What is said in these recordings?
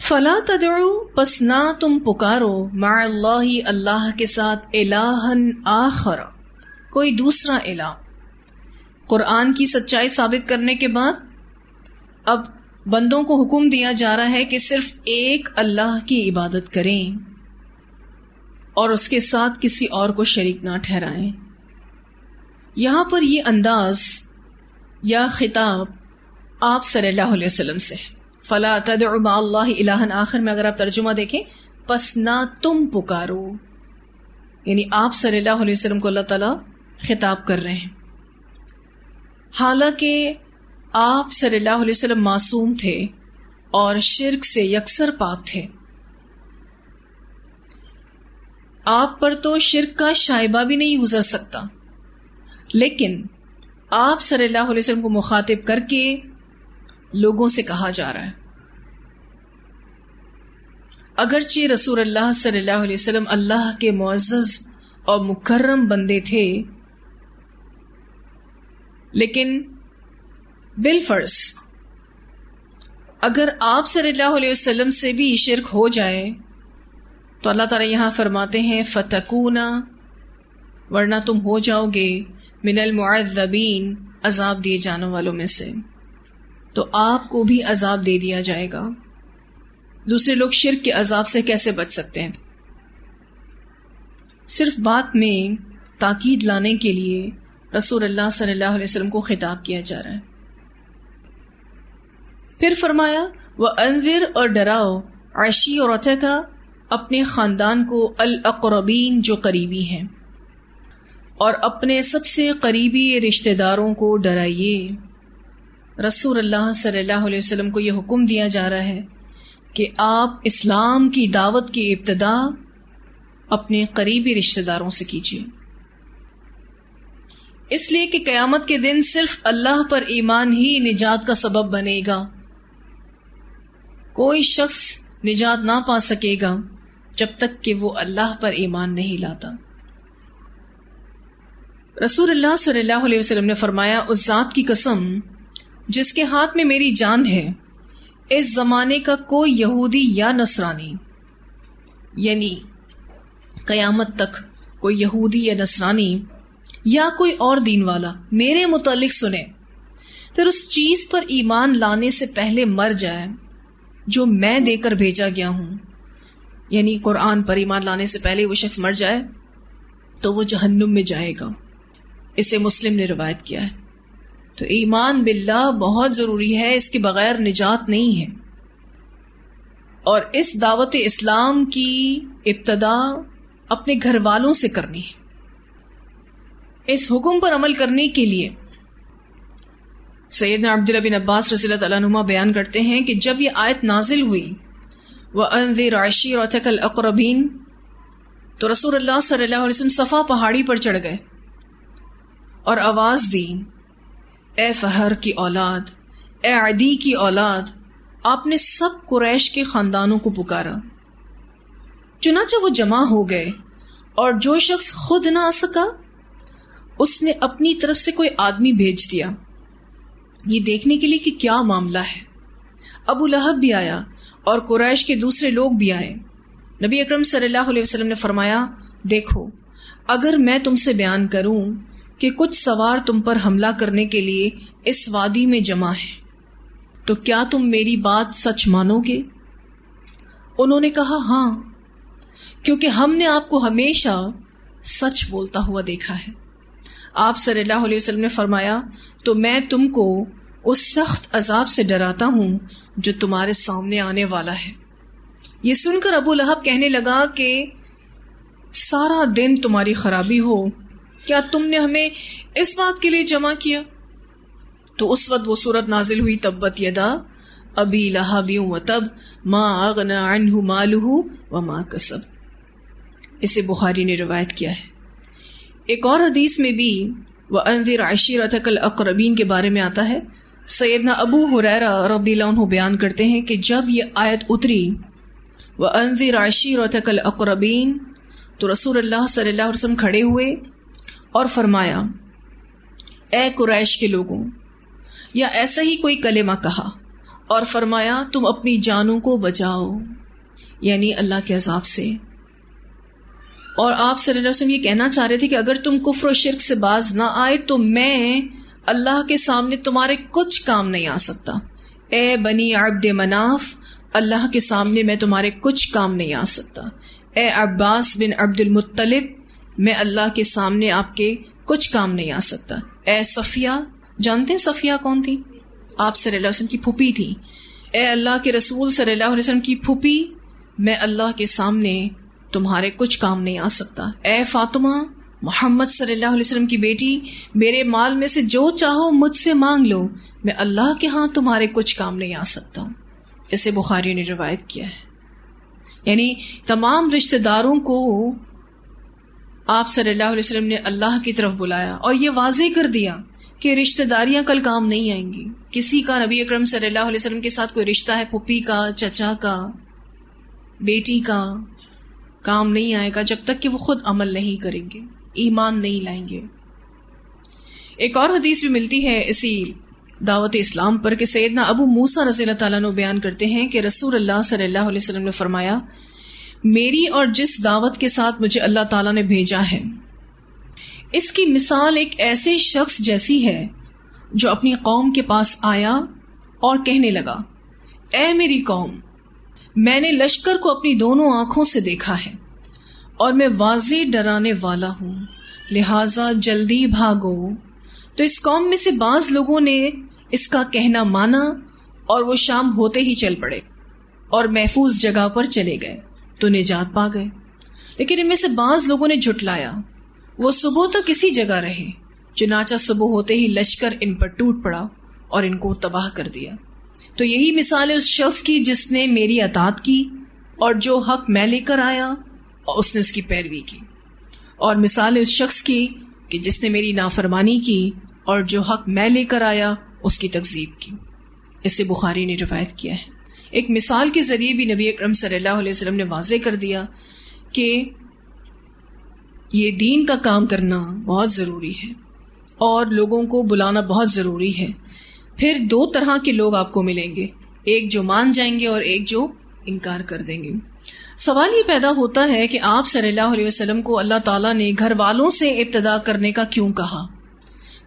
فلا تدعو، پس نہ تم پکارو، مع اللہ، اللہ کے ساتھ، الہن آخر، کوئی دوسرا الہ۔ قرآن کی سچائی ثابت کرنے کے بعد اب بندوں کو حکم دیا جا رہا ہے کہ صرف ایک اللہ کی عبادت کریں اور اس کے ساتھ کسی اور کو شریک نہ ٹھہرائیں۔ یہاں پر یہ انداز یا خطاب آپ صلی اللہ علیہ وسلم سے، فلا تدعو مع اللہ الہا آخر میں اگر آپ ترجمہ دیکھیں، پس نہ تم پکارو، یعنی آپ صلی اللہ علیہ وسلم کو اللہ تعالیٰ خطاب کر رہے ہیں، حالانکہ آپ صلی اللہ علیہ وسلم معصوم تھے اور شرک سے یکسر پاک تھے۔ آپ پر تو شرک کا شائبہ بھی نہیں گزر سکتا، لیکن آپ صلی اللہ علیہ وسلم کو مخاطب کر کے لوگوں سے کہا جا رہا ہے، اگرچہ رسول اللہ صلی اللہ علیہ وسلم اللہ کے معزز اور مکرم بندے تھے، لیکن بالفرض اگر آپ صلی اللہ علیہ وسلم سے بھی شرک ہو جائے تو اللہ تعالیٰ یہاں فرماتے ہیں فتکونا، ورنہ تم ہو جاؤ گے من المعذبین، عذاب دیے جانے والوں میں سے، تو آپ کو بھی عذاب دے دیا جائے گا۔ دوسرے لوگ شرک کے عذاب سے کیسے بچ سکتے ہیں؟ صرف بات میں تاکید لانے کے لیے رسول اللہ صلی اللہ علیہ وسلم کو خطاب کیا جا رہا ہے۔ پھر فرمایا وَأَنذِرْ، اور ڈراؤ، عَشِيرَتَكَ، اپنے خاندان کو، الْأَقْرَبِينَ، جو قریبی ہیں، اور اپنے سب سے قریبی رشتہ داروں کو ڈرائیے۔ رسول اللہ صلی اللہ علیہ وسلم کو یہ حکم دیا جا رہا ہے کہ آپ اسلام کی دعوت کی ابتدا اپنے قریبی رشتہ داروں سے کیجیے، اس لیے کہ قیامت کے دن صرف اللہ پر ایمان ہی نجات کا سبب بنے گا، کوئی شخص نجات نہ پا سکے گا جب تک کہ وہ اللہ پر ایمان نہیں لاتا۔ رسول اللہ صلی اللہ علیہ وسلم نے فرمایا، اس ذات کی قسم جس کے ہاتھ میں میری جان ہے، اس زمانے کا کوئی یہودی یا نصرانی، یعنی قیامت تک کوئی یہودی یا نصرانی یا کوئی اور دین والا میرے متعلق سنے، پھر اس چیز پر ایمان لانے سے پہلے مر جائے جو میں دے کر بھیجا گیا ہوں، یعنی قرآن پر ایمان لانے سے پہلے وہ شخص مر جائے تو وہ جہنم میں جائے گا۔ اسے مسلم نے روایت کیا ہے۔ تو ایمان باللہ بہت ضروری ہے، اس کے بغیر نجات نہیں ہے۔ اور اس دعوت اسلام کی ابتدا اپنے گھر والوں سے کرنی ہے۔ اس حکم پر عمل کرنے کے لیے سیدنا عبداللہ بن عباس رضی اللہ تعالیٰ عنہما بیان کرتے ہیں کہ جب یہ آیت نازل ہوئی وَأَنذِرْ عَشِيرَتَكَ الْأَقْرَبِينَ، تو رسول اللہ صلی اللہ علیہ وسلم صفا پہاڑی پر چڑھ گئے اور آواز دی، اے فہر کی اولاد، اے عدی کی اولاد۔ آپ نے سب قریش کے خاندانوں کو پکارا، چنانچہ وہ جمع ہو گئے، اور جو شخص خود نہ آ سکا اس نے اپنی طرف سے کوئی آدمی بھیج دیا، یہ دیکھنے کے لیے کہ کیا معاملہ ہے۔ ابو لہب بھی آیا اور قریش کے دوسرے لوگ بھی آئے۔ نبی اکرم صلی اللہ علیہ وسلم نے فرمایا، دیکھو، اگر میں تم سے بیان کروں کہ کچھ سوار تم پر حملہ کرنے کے لیے اس وادی میں جمع ہے تو کیا تم میری بات سچ مانو گے؟ انہوں نے کہا ہاں، کیونکہ ہم نے آپ کو ہمیشہ سچ بولتا ہوا دیکھا ہے۔ آپ صلی اللہ علیہ وسلم نے فرمایا، تو میں تم کو اس سخت عذاب سے ڈراتا ہوں جو تمہارے سامنے آنے والا ہے۔ یہ سن کر ابو لہب کہنے لگا کہ سارا دن تمہاری خرابی ہو، کیا تم نے ہمیں اس بات کے لیے جمع کیا؟ تو اس وقت وہ سورت نازل ہوئی، تبت یدا ابی لہب وتب ما اغنی عنہ مالہ وما کسب۔ اسے بخاری نے روایت کیا ہے۔ ایک اور حدیث میں بھی وَأَنذِرْ عَشِيرَتَكَ الْأَقْرَبِينَ کے بارے میں آتا ہے۔ سیدنا ابو ہریرہ رضی اللہ عنہ بیان کرتے ہیں کہ جب یہ آیت اتری وَأَنذِرْ عَشِيرَتَكَ الْأَقْرَبِينَ، تو رسول اللہ صلی اللہ علیہ وسلم کھڑے ہوئے اور فرمایا، اے قریش کے لوگوں، یا ایسا ہی کوئی کلمہ کہا، اور فرمایا تم اپنی جانوں کو بچاؤ، یعنی اللہ کے عذاب سے۔ اور آپ صلی اللہ علیہ وسلم یہ کہنا چاہ رہے تھے کہ اگر تم کفر و شرک سے باز نہ آئے تو میں اللہ کے سامنے تمہارے کچھ کام نہیں آ سکتا۔ اے بنی عبد مناف، اللہ کے سامنے میں تمہارے کچھ کام نہیں آ سکتا۔ اے عباس بن عبد المطلب، میں اللہ کے سامنے آپ کے کچھ کام نہیں آ سکتا۔ اے صفیہ، جانتے ہیں صفیہ کون تھی؟ آپ صلی اللہ علیہ وسلم کی پھوپھی تھی۔ اے اللہ کے رسول صلی اللہ علیہ وسلم کی پھوپھی، میں اللہ کے سامنے تمہارے کچھ کام نہیں آ سکتا۔ اے فاطمہ، محمد صلی اللہ علیہ وسلم کی بیٹی، میرے مال میں سے جو چاہو مجھ سے مانگ لو، میں اللہ کے ہاں تمہارے کچھ کام نہیں آ سکتا۔ اسے بخاری نے روایت کیا ہے۔ یعنی تمام رشتہ داروں کو آپ صلی اللہ علیہ وسلم نے اللہ کی طرف بلایا اور یہ واضح کر دیا کہ رشتہ داریاں کل کام نہیں آئیں گی۔ کسی کا نبی اکرم صلی اللہ علیہ وسلم کے ساتھ کوئی رشتہ ہے، پھوپھی کا، چچا کا، بیٹی کا، کام نہیں آئے گا جب تک کہ وہ خود عمل نہیں کریں گے، ایمان نہیں لائیں گے۔ ایک اور حدیث بھی ملتی ہے اسی دعوت اسلام پر کہ سیدنا ابو موسیٰ رضی اللہ تعالیٰ عنہ بیان کرتے ہیں کہ رسول اللہ صلی اللہ علیہ وسلم نے فرمایا، میری اور جس دعوت کے ساتھ مجھے اللہ تعالیٰ نے بھیجا ہے، اس کی مثال ایک ایسے شخص جیسی ہے جو اپنی قوم کے پاس آیا اور کہنے لگا، اے میری قوم، میں نے لشکر کو اپنی دونوں آنکھوں سے دیکھا ہے اور میں واضح ڈرانے والا ہوں، لہٰذا جلدی بھاگو۔ تو اس قوم میں سے بعض لوگوں نے اس کا کہنا مانا اور وہ شام ہوتے ہی چل پڑے اور محفوظ جگہ پر چلے گئے تو نجات پا گئے، لیکن ان میں سے بعض لوگوں نے جھٹلایا، وہ صبح تک اسی جگہ رہے، چنانچہ صبح ہوتے ہی لشکر ان پر ٹوٹ پڑا اور ان کو تباہ کر دیا۔ تو یہی مثال ہے اس شخص کی جس نے میری اطاعت کی اور جو حق میں لے کر آیا اور اس نے اس کی پیروی کی، اور مثال ہے اس شخص کی کہ جس نے میری نافرمانی کی اور جو حق میں لے کر آیا اس کی تکذیب کی۔ اسے بخاری نے روایت کیا ہے۔ ایک مثال کے ذریعے بھی نبی اکرم صلی اللہ علیہ وسلم نے واضح کر دیا کہ یہ دین کا کام کرنا بہت ضروری ہے اور لوگوں کو بلانا بہت ضروری ہے۔ پھر دو طرح کے لوگ آپ کو ملیں گے، ایک جو مان جائیں گے اور ایک جو انکار کر دیں گے۔ سوال یہ پیدا ہوتا ہے کہ آپ صلی اللہ علیہ وسلم کو اللہ تعالیٰ نے گھر والوں سے ابتدا کرنے کا کیوں کہا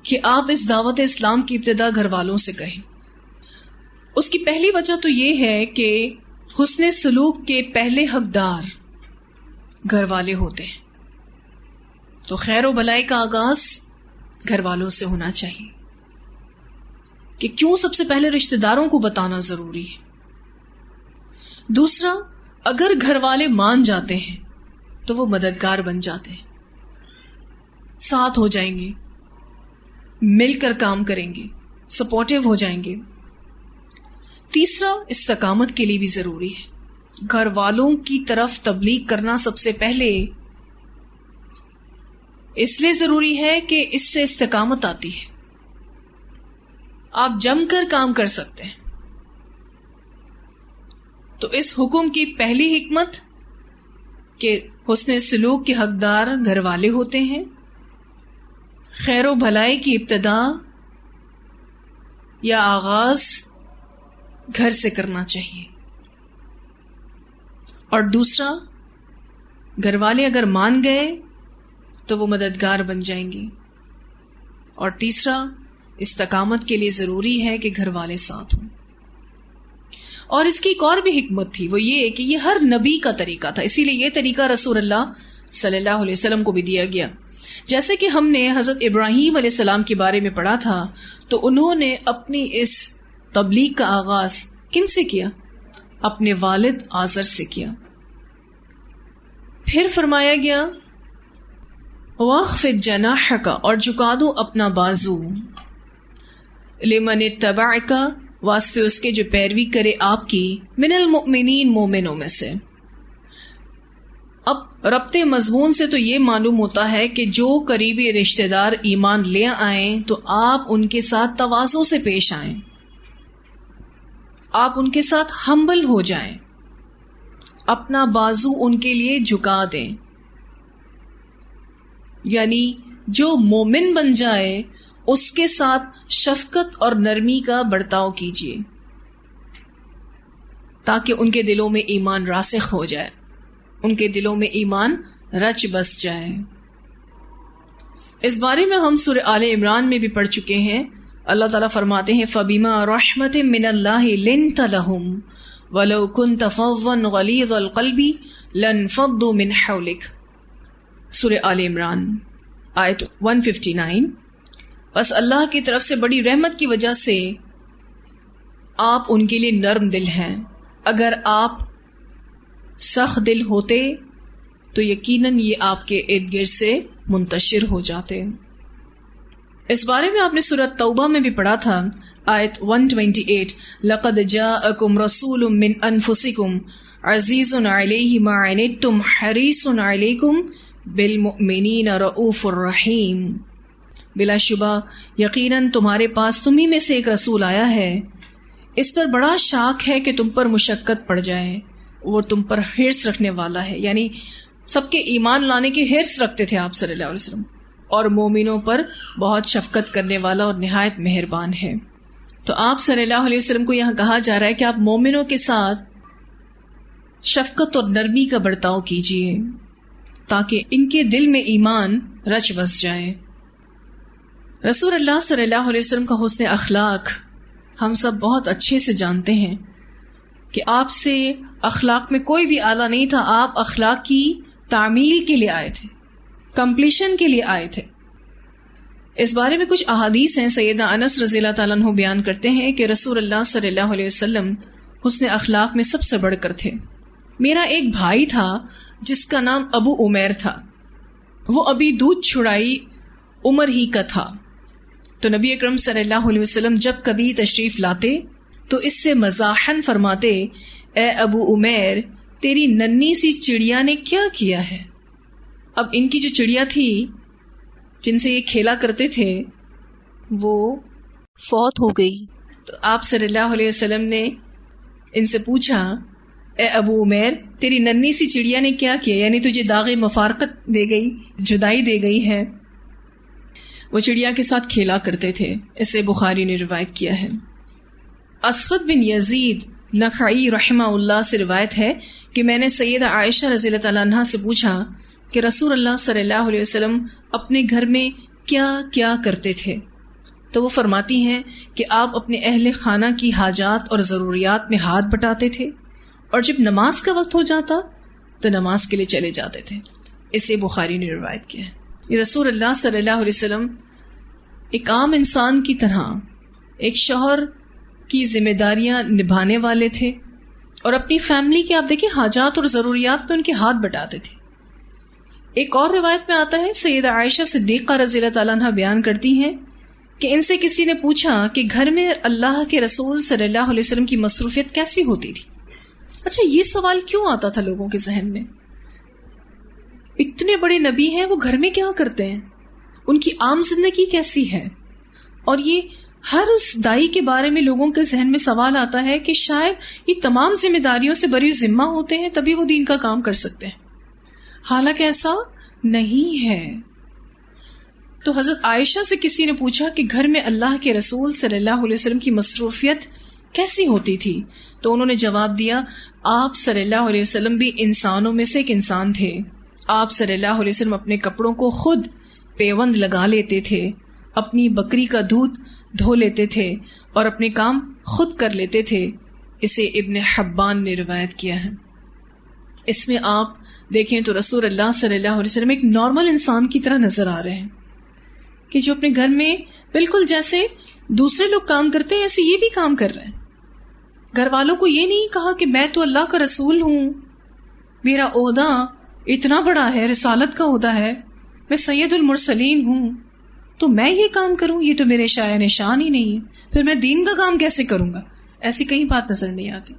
کہ آپ اس دعوت اسلام کی ابتدا گھر والوں سے کہیں؟ اس کی پہلی وجہ تو یہ ہے کہ حسن سلوک کے پہلے حقدار گھر والے ہوتے ہیں، تو خیر و بلائی کا آغاز گھر والوں سے ہونا چاہیے کہ کیوں سب سے پہلے رشتہ داروں کو بتانا ضروری ہے۔ دوسرا، اگر گھر والے مان جاتے ہیں تو وہ مددگار بن جاتے ہیں، ساتھ ہو جائیں گے، مل کر کام کریں گے، سپورٹیو ہو جائیں گے۔ تیسرا، استقامت کے لیے بھی ضروری ہے۔ گھر والوں کی طرف تبلیغ کرنا سب سے پہلے اس لیے ضروری ہے کہ اس سے استقامت آتی ہے، آپ جم کر کام کر سکتے ہیں۔ تو اس حکم کی پہلی حکمت کہ حسن سلوک کے حقدار گھر والے ہوتے ہیں، خیر و بھلائی کی ابتدا یا آغاز گھر سے کرنا چاہیے، اور دوسرا، گھر والے اگر مان گئے تو وہ مددگار بن جائیں گے، اور تیسرا، استقامت کے لیے ضروری ہے کہ گھر والے ساتھ ہوں۔ اور اس کی ایک اور بھی حکمت تھی، وہ یہ کہ یہ ہر نبی کا طریقہ تھا، اسی لیے یہ طریقہ رسول اللہ صلی اللہ علیہ وسلم کو بھی دیا گیا۔ جیسے کہ ہم نے حضرت ابراہیم علیہ السلام کے بارے میں پڑھا تھا، تو انہوں نے اپنی اس تبلیغ کا آغاز کن سے کیا؟ اپنے والد آزر سے کیا۔ پھر فرمایا گیا وَاخْفِضْ جَنَاحَكَ، اور جھکا دو اپنا بازو، لمن اتبعک، واسطے اس کے جو پیروی کرے آپ کی، من المؤمنین، مومنوں میں سے۔ اب ربط مضمون سے تو یہ معلوم ہوتا ہے کہ جو قریبی رشتہ دار ایمان لے آئیں تو آپ ان کے ساتھ تواضع سے پیش آئیں، آپ ان کے ساتھ ہمبل ہو جائیں، اپنا بازو ان کے لیے جھکا دیں، یعنی جو مومن بن جائے اس کے ساتھ شفقت اور نرمی کا برتاؤ کیجیے۔ تاکہ ان کے دلوں میں ایمان راسخ ہو جائے، ان کے دلوں میں ایمان رچ بس جائے۔ اس بارے میں ہم سورہ آل عمران میں بھی پڑھ چکے ہیں۔ اللہ تعالیٰ فرماتے ہیں فَبِمَا رَحْمَةٍ مِّنَ اللَّهِ لِنْتَ لَهُمْ وَلَوْ كُنْتَ فَظًّا غَلِيظَ الْقَلْبِ لَانفَضُّوا مِنْ حَوْلِكَ، سورہ آل عمران آیت 159۔ بس اللہ کی طرف سے بڑی رحمت کی وجہ سے آپ ان کے لیے نرم دل ہیں، اگر آپ سخت دل ہوتے تو یقیناً یہ آپ کے ارد گرد سے منتشر ہو جاتے۔ اس بارے میں آپ نے سورۃ توبہ میں بھی پڑھا تھا، آیت 128، لَقَدْ جَاءَكُمْ رَسُولٌ مِّنْ أَنفُسِكُمْ عَزِيزٌ عَلَيْهِ مَا عَنِتُّمْ حَرِيصٌ عَلَيْكُمْ بِالْمُؤْمِنِينَ رَءُوفٌ رَحِيمٌ، بلا شبہ یقیناً تمہارے پاس تمہیں میں سے ایک رسول آیا ہے، اس پر بڑا شاک ہے کہ تم پر مشقت پڑ جائے، وہ تم پر حرص رکھنے والا ہے، یعنی سب کے ایمان لانے کی حرص رکھتے تھے آپ صلی اللہ علیہ وسلم، اور مومنوں پر بہت شفقت کرنے والا اور نہایت مہربان ہے۔ تو آپ صلی اللہ علیہ وسلم کو یہاں کہا جا رہا ہے کہ آپ مومنوں کے ساتھ شفقت اور نرمی کا برتاؤ کیجیے تاکہ ان کے دل میں ایمان رچ بس جائے۔ رسول اللہ صلی اللہ علیہ وسلم کا حسن اخلاق ہم سب بہت اچھے سے جانتے ہیں کہ آپ سے اخلاق میں کوئی بھی اعلیٰ نہیں تھا، آپ اخلاق کی تعمیل کے لیے آئے تھے، کمپلیشن کے لیے آئے تھے۔ اس بارے میں کچھ احادیث ہیں، سیدنا انس رضی اللہ تعالیٰ عنہ بیان کرتے ہیں کہ رسول اللہ صلی اللہ علیہ وسلم حسن اخلاق میں سب سے بڑھ کر تھے۔ میرا ایک بھائی تھا جس کا نام ابو عمیر تھا، وہ ابھی دودھ چھڑائی عمر ہی کا تھا، تو نبی اکرم صلی اللہ علیہ وسلم جب کبھی تشریف لاتے تو اس سے مزاحن فرماتے، اے ابو عمیر تیری ننھی سی چڑیا نے کیا کیا ہے؟ اب ان کی جو چڑیا تھی جن سے یہ کھیلا کرتے تھے وہ فوت ہو گئی، تو آپ صلی اللہ علیہ وسلم نے ان سے پوچھا، اے ابو عمیر تیری ننھی سی چڑیا نے کیا کیا، یعنی تجھے داغ مفارقت دے گئی، جدائی دے گئی ہے۔ وہ چڑیا کے ساتھ کھیلا کرتے تھے، اسے بخاری نے روایت کیا ہے۔ اسود بن یزید نخعی رحمہ اللہ سے روایت ہے کہ میں نے سیدہ عائشہ رضی اللہ تعالیٰ عنہا سے پوچھا کہ رسول اللہ صلی اللہ علیہ وسلم اپنے گھر میں کیا کیا کرتے تھے، تو وہ فرماتی ہیں کہ آپ اپنے اہل خانہ کی حاجات اور ضروریات میں ہاتھ بٹاتے تھے، اور جب نماز کا وقت ہو جاتا تو نماز کے لیے چلے جاتے تھے، اسے بخاری نے روایت کیا ہے۔ یہ رسول اللہ صلی اللہ علیہ وسلم ایک عام انسان کی طرح ایک شوہر کی ذمہ داریاں نبھانے والے تھے، اور اپنی فیملی کے آپ دیکھیں حاجات اور ضروریات میں ان کے ہاتھ بٹاتے تھے۔ ایک اور روایت میں آتا ہے، سیدہ عائشہ صدیقہ رضی اللہ تعالیٰ عنہ بیان کرتی ہیں کہ ان سے کسی نے پوچھا کہ گھر میں اللہ کے رسول صلی اللہ علیہ وسلم کی مصروفیت کیسی ہوتی تھی؟ اچھا، یہ سوال کیوں آتا تھا لوگوں کے ذہن میں؟ اتنے بڑے نبی ہیں، وہ گھر میں کیا کرتے ہیں؟ ان کی عام زندگی کیسی ہے؟ اور یہ ہر اس دائی کے بارے میں لوگوں کے ذہن میں سوال آتا ہے کہ شاید یہ تمام ذمہ داریوں سے بری ذمہ ہوتے ہیں تبھی وہ دین کا کام کر سکتے ہیں، حالانکہ ایسا نہیں ہے۔ تو حضرت عائشہ سے کسی نے پوچھا کہ گھر میں اللہ کے رسول صلی اللہ علیہ وسلم کی مصروفیت کیسی ہوتی تھی؟ تو انہوں نے جواب دیا، آپ صلی اللہ علیہ وسلم بھی انسانوں میں سے ایک انسان تھے، آپ صلی اللہ علیہ وسلم اپنے کپڑوں کو خود پیوند لگا لیتے تھے، اپنی بکری کا دودھ دھو لیتے تھے اور اپنے کام خود کر لیتے تھے۔ اسے ابن حبان نے روایت کیا ہے۔ اس میں آپ دیکھیں تو رسول اللہ صلی اللہ علیہ وسلم ایک نارمل انسان کی طرح نظر آ رہے ہیں کہ جو اپنے گھر میں بالکل جیسے دوسرے لوگ کام کرتے ہیں ایسے یہ بھی کام کر رہے ہیں۔ گھر والوں کو یہ نہیں کہا کہ میں تو اللہ کا رسول ہوں، میرا عہدہ اتنا بڑا ہے، رسالت کا عہدہ ہے، میں سید المرسلین ہوں، تو میں یہ کام کروں، یہ تو میرے شایع نشان ہی نہیں ہے، پھر میں دین کا کام کیسے کروں گا؟ ایسی کہیں بات نظر نہیں آتی۔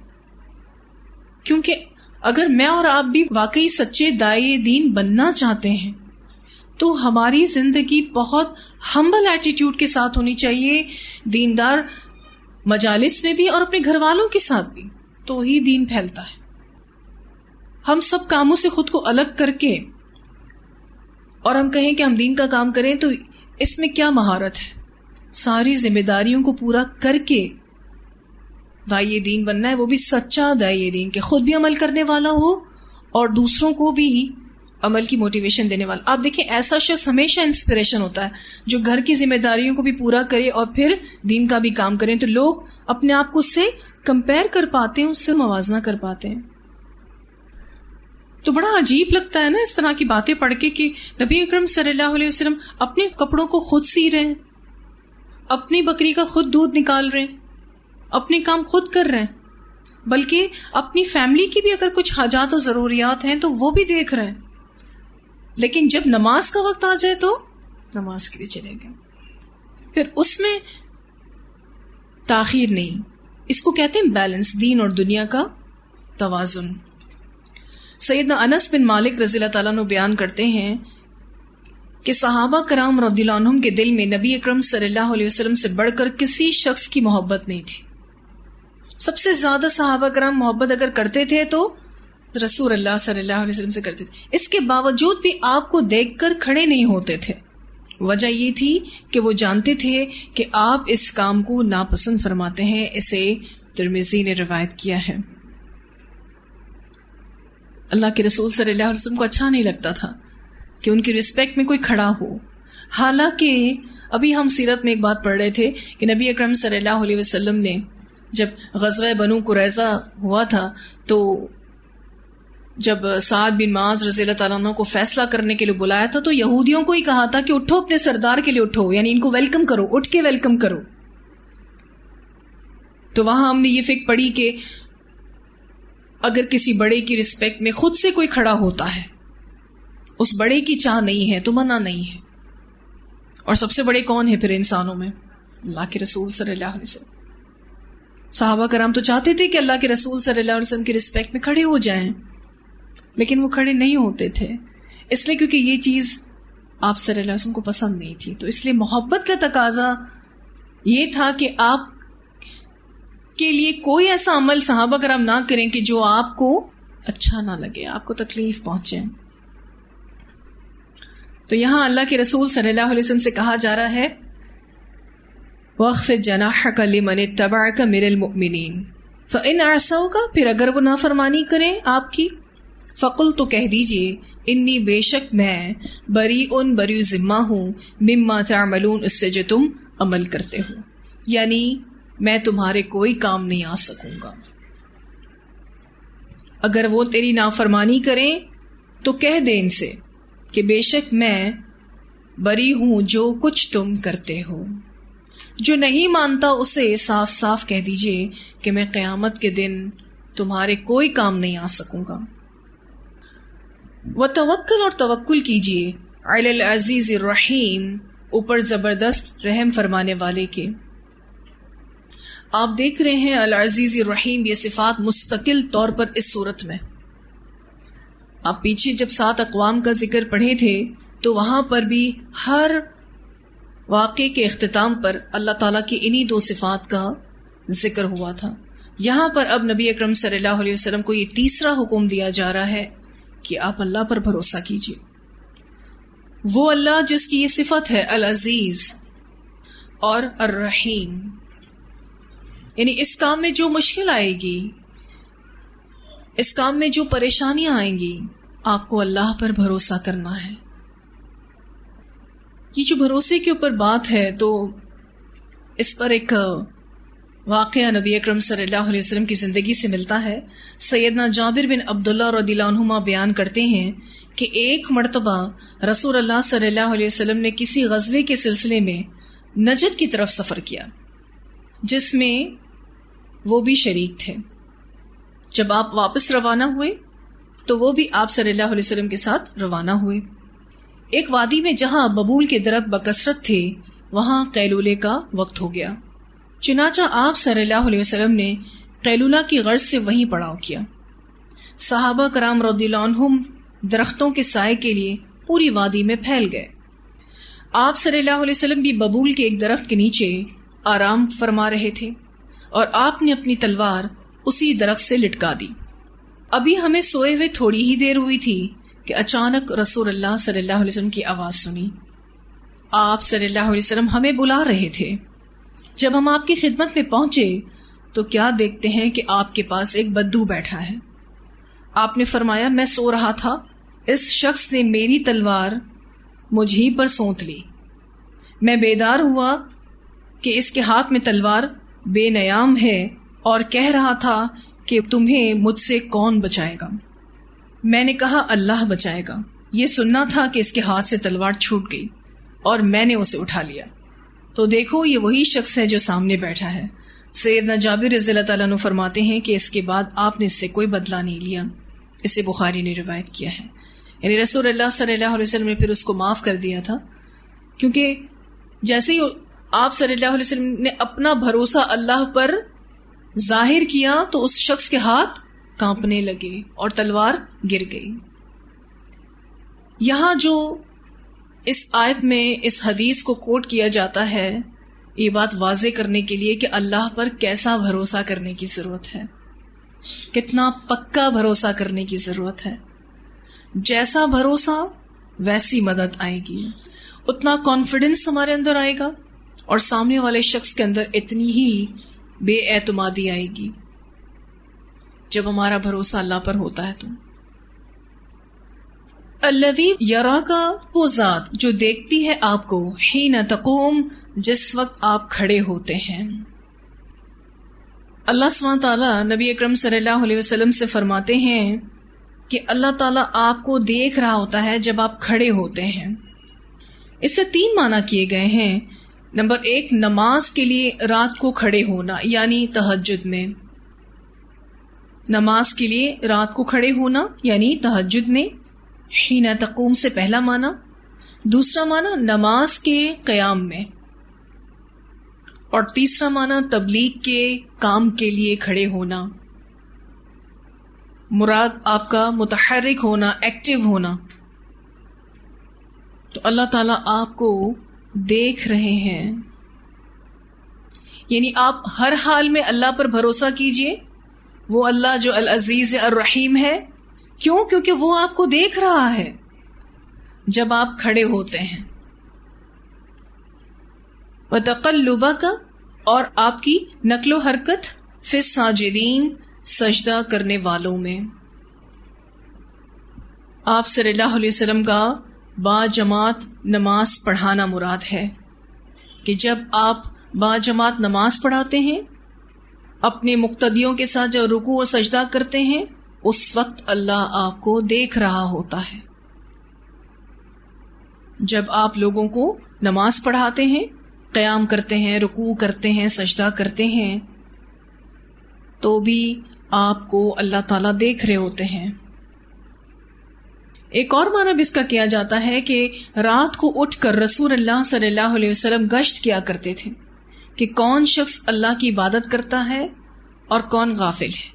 کیونکہ اگر میں اور آپ بھی واقعی سچے داعی دین بننا چاہتے ہیں تو ہماری زندگی بہت ہمبل ایٹیٹیوڈ کے ساتھ ہونی چاہیے، دیندار مجالس میں بھی اور اپنے گھر والوں کے ساتھ بھی، تو ہی دین پھیلتا ہے۔ ہم سب کاموں سے خود کو الگ کر کے اور ہم کہیں کہ ہم دین کا کام کریں تو اس میں کیا مہارت ہے؟ ساری ذمہ داریوں کو پورا کر کے داعی دین بننا ہے وہ بھی سچا داعی دین، کہ خود بھی عمل کرنے والا ہو اور دوسروں کو بھی عمل کی موٹیویشن دینے والا. آپ دیکھیں ایسا شخص ہمیشہ انسپریشن ہوتا ہے جو گھر کی ذمہ داریوں کو بھی پورا کرے اور پھر دین کا بھی کام کریں، تو لوگ اپنے آپ کو اس سے کمپیئر کر پاتے ہیں، اس سے موازنہ کر پاتے ہیں. تو بڑا عجیب لگتا ہے نا اس طرح کی باتیں پڑھ کے کہ نبی اکرم صلی اللہ علیہ وسلم اپنے کپڑوں کو خود سی رہے ہیں، اپنی بکری کا خود دودھ نکال رہے ہیں، اپنے کام خود کر رہے ہیں، بلکہ اپنی فیملی کی بھی اگر کچھ حاجات اور ضروریات ہیں تو وہ بھی دیکھ رہے ہیں. لیکن جب نماز کا وقت آ جائے تو نماز کے لیے چلے گئے. پھر اس میں تاخیر نہیں، اس کو کہتے ہیں بیلنس، دین اور دنیا کا توازن. سیدنا انس بن مالک رضی اللہ تعالیٰ عنہ بیان کرتے ہیں کہ صحابہ کرام رضی اللہ عنہم کے دل میں نبی اکرم صلی اللہ علیہ وسلم سے بڑھ کر کسی شخص کی محبت نہیں تھی. سب سے زیادہ صحابہ کرام محبت اگر کرتے تھے تو رسول اللہ صلی اللہ علیہ وسلم سے کرتے تھے. اس کے باوجود بھی آپ کو دیکھ کر کھڑے نہیں ہوتے تھے. وجہ یہ تھی کہ وہ جانتے تھے کہ آپ اس کام کو ناپسند فرماتے ہیں. اسے ترمذی نے روایت کیا ہے. اللہ کے رسول صلی اللہ علیہ وسلم کو اچھا نہیں لگتا تھا کہ ان کی رسپیکٹ میں کوئی کھڑا ہو. حالانکہ ابھی ہم سیرت میں ایک بات پڑھ رہے تھے کہ نبی اکرم صلی اللہ علیہ وسلم نے جب غزوہ بنو قریظہ ہوا تھا تو جب سعد بن معاذ رضی اللہ تعالیٰ عنہ کو فیصلہ کرنے کے لیے بلایا تھا تو یہودیوں کو ہی کہا تھا کہ اٹھو اپنے سردار کے لیے اٹھو، یعنی ان کو ویلکم کرو، اٹھ کے ویلکم کرو. تو وہاں ہم نے یہ فکر پڑھی کہ اگر کسی بڑے کی رسپیکٹ میں خود سے کوئی کھڑا ہوتا ہے، اس بڑے کی چاہ نہیں ہے تو منع نہیں ہے. اور سب سے بڑے کون ہیں پھر انسانوں میں؟ اللہ کے رسول صلی اللہ علیہ وسلم. صحابہ کرام تو چاہتے تھے کہ اللہ کے رسول صلی اللہ علیہ وسلم کی رسپیکٹ میں کھڑے ہو جائیں، لیکن وہ کھڑے نہیں ہوتے تھے، اس لیے کیونکہ یہ چیز آپ صلی اللہ علیہ وسلم کو پسند نہیں تھی. تو اس لیے محبت کا تقاضا یہ تھا کہ آپ کے لیے کوئی ایسا عمل صحابہ کرام نہ کریں کہ جو آپ کو اچھا نہ لگے، آپ کو تکلیف پہنچے. تو یہاں اللہ کے رسول صلی اللہ علیہ وسلم سے کہا جا رہا ہے وَاخْفِضْ جَنَاحَكَ لِمَنِ اتَّبَعَكَ مِنَ الْمُؤْمِنِينَ فَإِنْ عَصَوْكَ، پھر اگر وہ نافرمانی کریں آپ کی، فقل تو کہہ دیجئے انی بے شک میں بری ذمہ ہوں مما تعملون، اس سے جو تم عمل کرتے ہو، یعنی میں تمہارے کوئی کام نہیں آ سکوں گا. اگر وہ تیری نافرمانی کریں تو کہہ دے ان سے کہ بے شک میں بری ہوں جو کچھ تم کرتے ہو. جو نہیں مانتا اسے صاف صاف کہہ دیجئے کہ میں قیامت کے دن تمہارے کوئی کام نہیں آ سکوں گا. وتوکل، اور توکل کیجئے، علی العزیز الرحیم، اوپر زبردست رحم فرمانے والے کے. آپ دیکھ رہے ہیں العزیز الرحیم، یہ صفات مستقل طور پر اس صورت میں. آپ پیچھے جب 7 اقوام کا ذکر پڑھے تھے تو وہاں پر بھی ہر واقعے کے اختتام پر اللہ تعالیٰ کی انہی 2 صفات کا ذکر ہوا تھا. یہاں پر اب نبی اکرم صلی اللہ علیہ وسلم کو یہ تیسرا حکم دیا جا رہا ہے کہ آپ اللہ پر بھروسہ کیجیے. وہ اللہ جس کی یہ صفت ہے العزیز اور الرحیم، یعنی اس کام میں جو مشکل آئے گی، اس کام میں جو پریشانیاں آئیں گی، آپ کو اللہ پر بھروسہ کرنا ہے. یہ جو بھروسے کے اوپر بات ہے تو اس پر ایک واقعہ نبی اکرم صلی اللہ علیہ وسلم کی زندگی سے ملتا ہے. سیدنا جابر بن عبداللہ رضی اللہ عنہما بیان کرتے ہیں کہ ایک مرتبہ رسول اللہ صلی اللہ علیہ وسلم نے کسی غزوے کے سلسلے میں نجد کی طرف سفر کیا جس میں وہ بھی شریک تھے. جب آپ واپس روانہ ہوئے تو وہ بھی آپ صلی اللہ علیہ وسلم کے ساتھ روانہ ہوئے. ایک وادی میں جہاں ببول کے درخت بکثرت تھے وہاں قیلولے کا وقت ہو گیا. چنانچہ آپ صلی اللہ علیہ وسلم نے قیلولہ کی غرض سے وہیں پڑاؤ کیا. صحابہ کرام رضی اللہ عنہم درختوں کے سائے کے لیے پوری وادی میں پھیل گئے. آپ صلی اللہ علیہ وسلم بھی ببول کے ایک درخت کے نیچے آرام فرما رہے تھے اور آپ نے اپنی تلوار اسی درخت سے لٹکا دی. ابھی ہمیں سوئے ہوئے تھوڑی ہی دیر ہوئی تھی کہ اچانک رسول اللہ صلی اللہ علیہ وسلم کی آواز سنی. آپ صلی اللہ علیہ وسلم ہمیں بلا رہے تھے. جب ہم آپ کی خدمت میں پہنچے تو کیا دیکھتے ہیں کہ آپ کے پاس ایک بدو بیٹھا ہے. آپ نے فرمایا میں سو رہا تھا، اس شخص نے میری تلوار مجھ ہی پر سونت لی. میں بیدار ہوا کہ اس کے ہاتھ میں تلوار بے نیام ہے اور کہہ رہا تھا کہ تمہیں مجھ سے کون بچائے گا. میں نے کہا اللہ بچائے گا. یہ سننا تھا کہ اس کے ہاتھ سے تلوار چھوٹ گئی اور میں نے اسے اٹھا لیا تو دیکھو یہ وہی شخص ہے جو سامنے بیٹھا ہے. سیدنا جابر رضی اللہ تعالیٰ عنہ فرماتے ہیں کہ اس کے بعد آپ نے اس سے کوئی بدلہ نہیں لیا. اسے بخاری نے روایت کیا ہے. یعنی رسول اللہ صلی اللہ علیہ وسلم نے پھر اس کو معاف کر دیا تھا، کیونکہ جیسے ہی آپ صلی اللہ علیہ وسلم نے اپنا بھروسہ اللہ پر ظاہر کیا تو اس شخص کے ہاتھ کانپنے لگے اور تلوار گر گئی. یہاں جو اس آیت میں اس حدیث کو کوٹ کیا جاتا ہے، یہ بات واضح کرنے کے لیے کہ اللہ پر کیسا بھروسہ کرنے کی ضرورت ہے، کتنا پکا بھروسہ کرنے کی ضرورت ہے. جیسا بھروسہ ویسی مدد آئے گی، اتنا کانفیڈنس ہمارے اندر آئے گا اور سامنے والے شخص کے اندر اتنی ہی بے اعتمادی آئے گی جب ہمارا بھروسہ اللہ پر ہوتا ہے. تو الذی یراک، وہ ذات جو دیکھتی ہے آپ کو، حین تقوم، جس وقت آپ کھڑے ہوتے ہیں. اللہ سبحانہ تعالیٰ نبی اکرم صلی اللہ علیہ وسلم سے فرماتے ہیں کہ اللہ تعالیٰ آپ کو دیکھ رہا ہوتا ہے جب آپ کھڑے ہوتے ہیں. اس سے 3 معنی کیے گئے ہیں. نمبر 1، نماز کے لیے رات کو کھڑے ہونا یعنی تہجد میں. نماز کے لیے رات کو کھڑے ہونا یعنی تہجد میں، حین تقوم سے پہلا معنی. دوسرا معنی نماز کے قیام میں، اور تیسرا معنی تبلیغ کے کام کے لیے کھڑے ہونا. مراد آپ کا متحرک ہونا، ایکٹیو ہونا. تو اللہ تعالیٰ آپ کو دیکھ رہے ہیں، یعنی آپ ہر حال میں اللہ پر بھروسہ کیجئے. وہ اللہ جو العزیز الرحیم ہے. کیوں؟ کیونکہ وہ آپ کو دیکھ رہا ہے جب آپ کھڑے ہوتے ہیں. وَتَقَلُّبَكَ، اور آپ کی نقل و حرکت، فی الساجدین، سجدہ کرنے والوں میں. آپ صلی اللہ علیہ وسلم کا با جماعت نماز پڑھانا مراد ہے کہ جب آپ با جماعت نماز پڑھاتے ہیں، اپنے مقتدیوں کے ساتھ جب رکوع و سجدہ کرتے ہیں، اس وقت اللہ آپ کو دیکھ رہا ہوتا ہے. جب آپ لوگوں کو نماز پڑھاتے ہیں، قیام کرتے ہیں، رکوع کرتے ہیں، سجدہ کرتے ہیں، تو بھی آپ کو اللہ تعالیٰ دیکھ رہے ہوتے ہیں. ایک اور معنی بھی اس کا کیا جاتا ہے کہ رات کو اٹھ کر رسول اللہ صلی اللہ علیہ وسلم گشت کیا کرتے تھے کہ کون شخص اللہ کی عبادت کرتا ہے اور کون غافل ہے.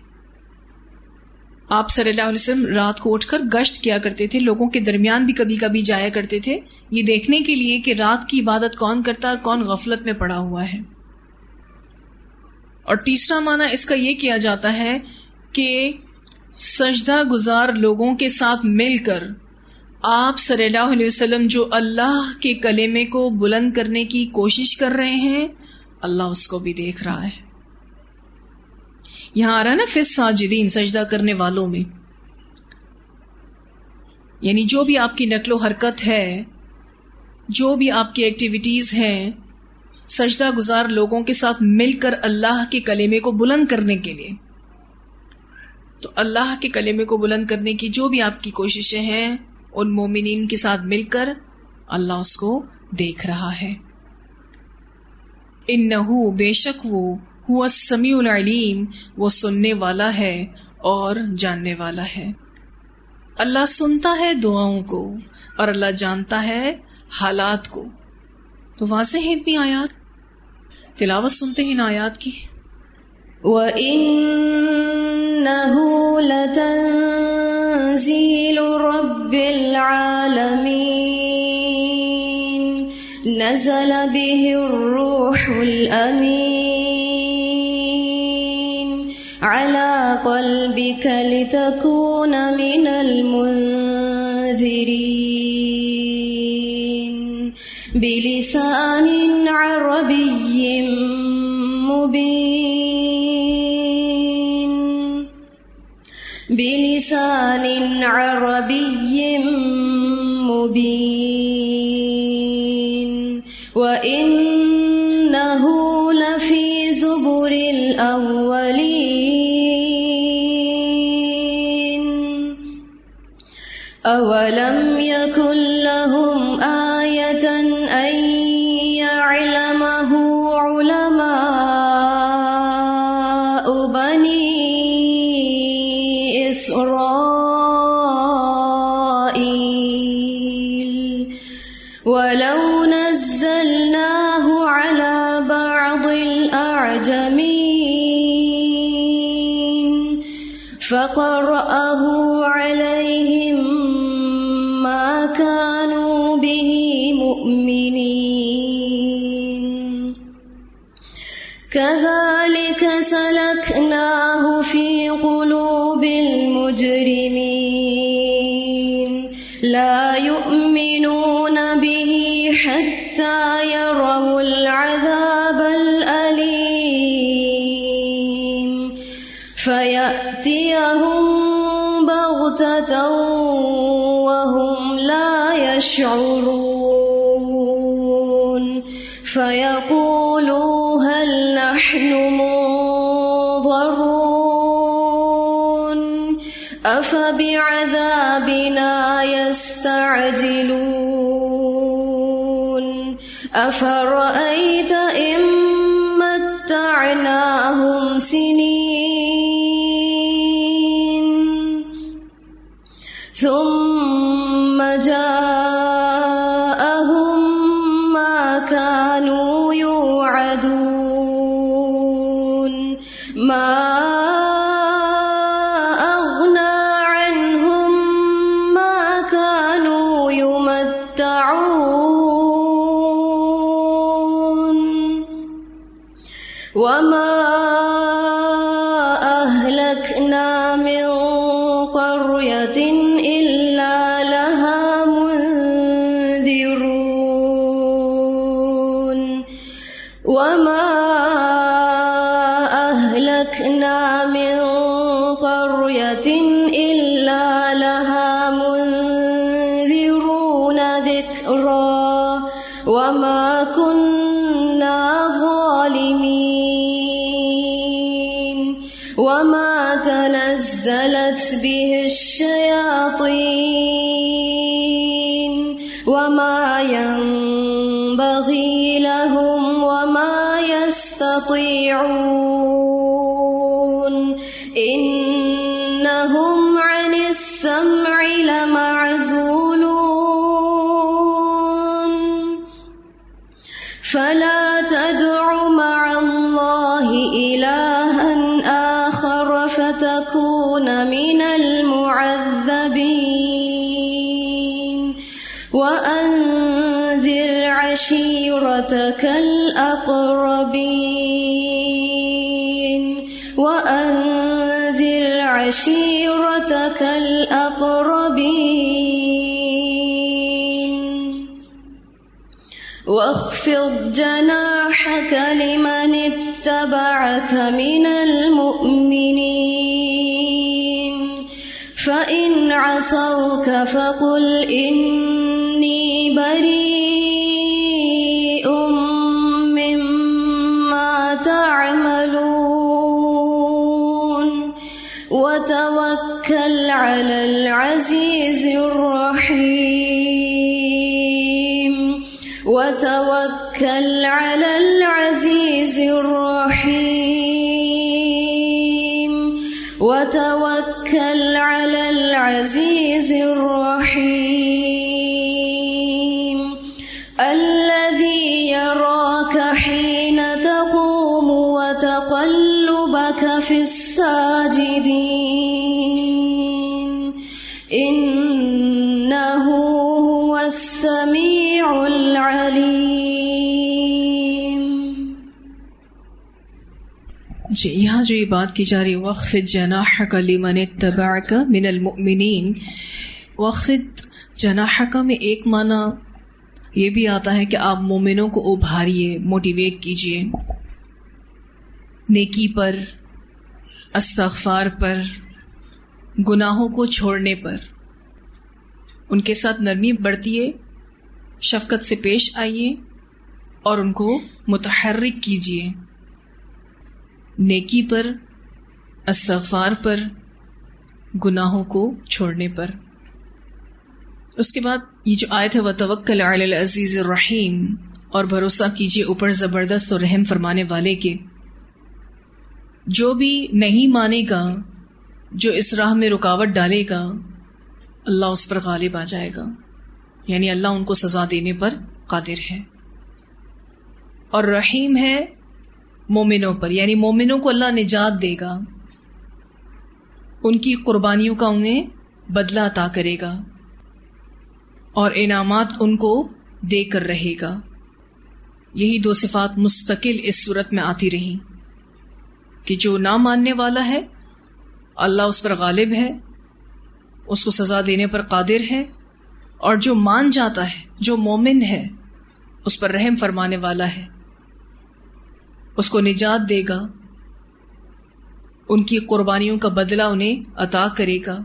آپ صلی اللہ علیہ وسلم رات کو اٹھ کر گشت کیا کرتے تھے، لوگوں کے درمیان بھی کبھی کبھی جایا کرتے تھے، یہ دیکھنے کے لیے کہ رات کی عبادت کون کرتا ہے اور کون غفلت میں پڑا ہوا ہے. اور تیسرا معنی اس کا یہ کیا جاتا ہے کہ سجدہ گزار لوگوں کے ساتھ مل کر آپ صلی اللہ علیہ وسلم جو اللہ کے کلمے کو بلند کرنے کی کوشش کر رہے ہیں، اللہ اس کو بھی دیکھ رہا ہے. یہاں آ رہا ہے نا فی الساجدین، سجدہ کرنے والوں میں، یعنی جو بھی آپ کی نقل و حرکت ہے، جو بھی آپ کی ایکٹیویٹیز ہیں، سجدہ گزار لوگوں کے ساتھ مل کر اللہ کے کلمے کو بلند کرنے کے لیے. تو اللہ کے کلمے کو بلند کرنے کی جو بھی آپ کی کوششیں ہیں، ان مومنین کے ساتھ مل کر اللہ اس کو دیکھ رہا ہے. انہو، بے شک وہ، هو السمیع العلیم، وہ سننے والا ہے اور جاننے والا ہے. اللہ سنتا ہے دعاؤں کو اور اللہ جانتا ہے حالات کو. تو واضح ہیں اتنی آیات. تلاوت سنتے ہیں ان آیات کی. وَإِنَّهُ لَتَنزِيلُ رَبِّ الْعَالَمِينَ نَزَلَ بِهِ الرُّوحُ الْأَمِينُ عَلَى قَلْبِكَ لِتَكُونَ مِنَ الْمُنذِرِينَ بِلِسَانٍ عَرَبِيٍّ مُبِينٍ بلسان عربي مبين وإنه لفي زبر الأولين أولم يكن لهم آية أن يعلمه علماء بني إسرائيل ولو نزلناه على بعض الأعجمين فقرأه عليهم ما كانوا به مؤمنين كذلك سلكناه في قلوب المجرمين لا يؤمنون به حتى يروا العذاب الأليم فيأتيهم بغتة وهم لا يشعرون فيقولوا هل نحن منظرون أفبعذابنا يستعجلون أفرأيت إن متعناهم سنين ثم جاءهم ما كانوا يوعدون ما أغنى عنهم ما كانوا يمتعون وما أهلكنا من قرية إلا لها منذرون وما أهلكنا من قرية إلا لها منذرون ذكرا وما كنا ظالمين وما تنزلت به الشياطين وما ينبغي لهم وما يستطيعون إنهم عن السمع لمعزولون فلا تدع مع الله إلها آخر فتكون من المعذبين وأنذر عشيرتك الأقربين وأنذر عشيرتك الأقربين واخفض جناحك لمن اتبعك من المؤمنين فإن عصوك فقل إني بريء مما تعملون وتوكل على العزيز الرحيم وتوكل على العزيز الرحيم وتوكل على العزيز الرحيم الذي يراك حين تقوم وتقلبك في الساجدين إنه هو السميع العليم. جی یہاں جو یہ بات کی جا رہی وخفض جناحک لمن اتبعک من المؤمنین، وخفض جناحک میں ایک معنی یہ بھی آتا ہے کہ آپ مومنوں کو ابھاریے، موٹیویٹ کیجیے نیکی پر، استغفار پر، گناہوں کو چھوڑنے پر، ان کے ساتھ نرمی برتیے، شفقت سے پیش آئیے اور ان کو متحرک کیجیے نیکی پر، استغفار پر، گناہوں کو چھوڑنے پر۔ اس کے بعد یہ جو آیت ہے وَتَوَكَّلْ عَلَى الْعَزِيزِ الرَّحِيمِ، اور بھروسہ کیجیے اوپر زبردست اور رحم فرمانے والے کے۔ جو بھی نہیں مانے گا، جو اس راہ میں رکاوٹ ڈالے گا، اللہ اس پر غالب آ جائے گا، یعنی اللہ ان کو سزا دینے پر قادر ہے۔ اور رحیم ہے مومنوں پر، یعنی مومنوں کو اللہ نجات دے گا، ان کی قربانیوں کا انہیں بدلہ عطا کرے گا اور انعامات ان کو دے کر رہے گا۔ یہی دو صفات مستقل اس صورت میں آتی رہیں کہ جو نہ ماننے والا ہے اللہ اس پر غالب ہے، اس کو سزا دینے پر قادر ہے، اور جو مان جاتا ہے، جو مومن ہے، اس پر رحم فرمانے والا ہے، اس کو نجات دے گا، ان کی قربانیوں کا بدلہ انہیں عطا کرے گا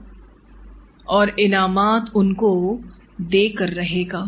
اور انعامات ان کو دے کر رہے گا۔